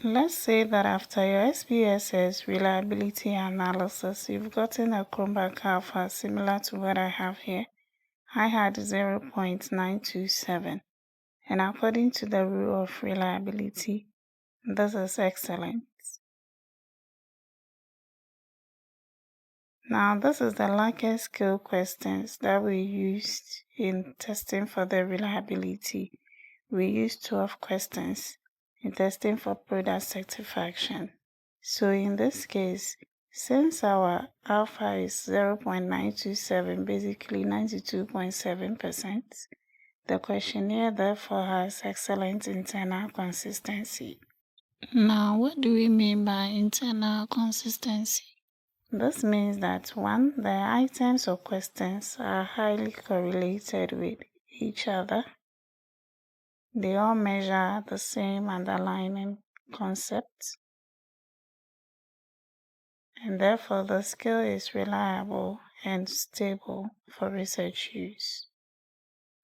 Let's say that after your SPSS reliability analysis, you've gotten a Cronbach Alpha similar to what I have here. I had 0.927, and according to the rule of reliability, this is excellent. Now, this is the Likert scale questions that we used in testing for the reliability. We used 12 questions in testing for product satisfaction. So in this case, since our alpha is 0.927, basically 92.7%, the questionnaire therefore has excellent internal consistency. Now, what do we mean by internal consistency? This means that 1. The items or questions are highly correlated with each other. They all measure the same underlying concept, and therefore the scale is reliable and stable for research use.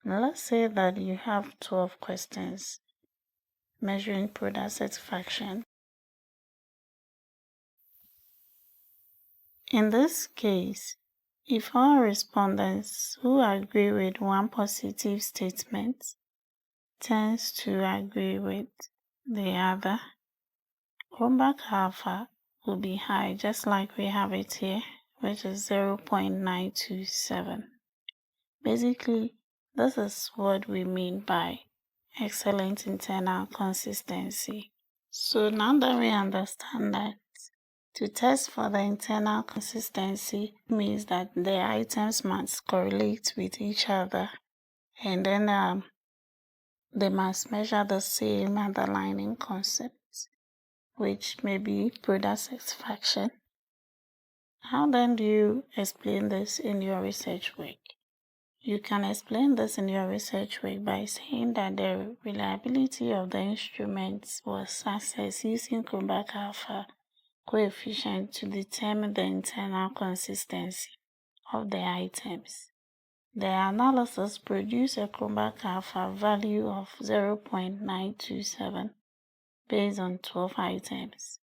Now let's say that you have 12 questions measuring product satisfaction. In this case, if all respondents who agree with one positive statement tends to agree with the other, Cronbach Alpha will be high, just like we have it here, which is 0.927. Basically, this is what we mean by excellent internal consistency. So now that we understand that, to test for the internal consistency means that the items must correlate with each other, and then they must measure the same underlying concept, which may be product satisfaction. How then do you explain this in your research work? You can explain this in your research work by saying that the reliability of the instruments was assessed using Cronbach Alpha coefficient to determine the internal consistency of the items. The analysis produced a Cronbach Alpha value of 0.927 based on 12 items.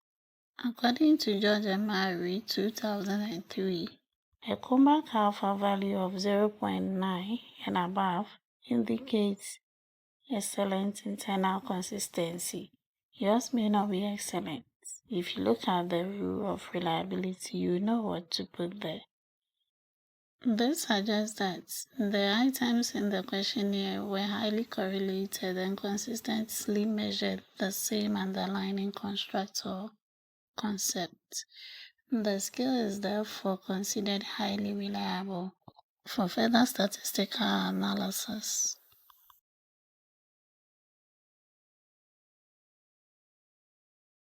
According to George and Mary 2003, a Cronbach Alpha value of 0.9 and above indicates excellent internal consistency. Yours may not be excellent. If you look at the rule of reliability, you know what to put there. This suggests that the items in the questionnaire were highly correlated and consistently measured the same underlying construct or concept. The scale is therefore considered highly reliable for further statistical analysis.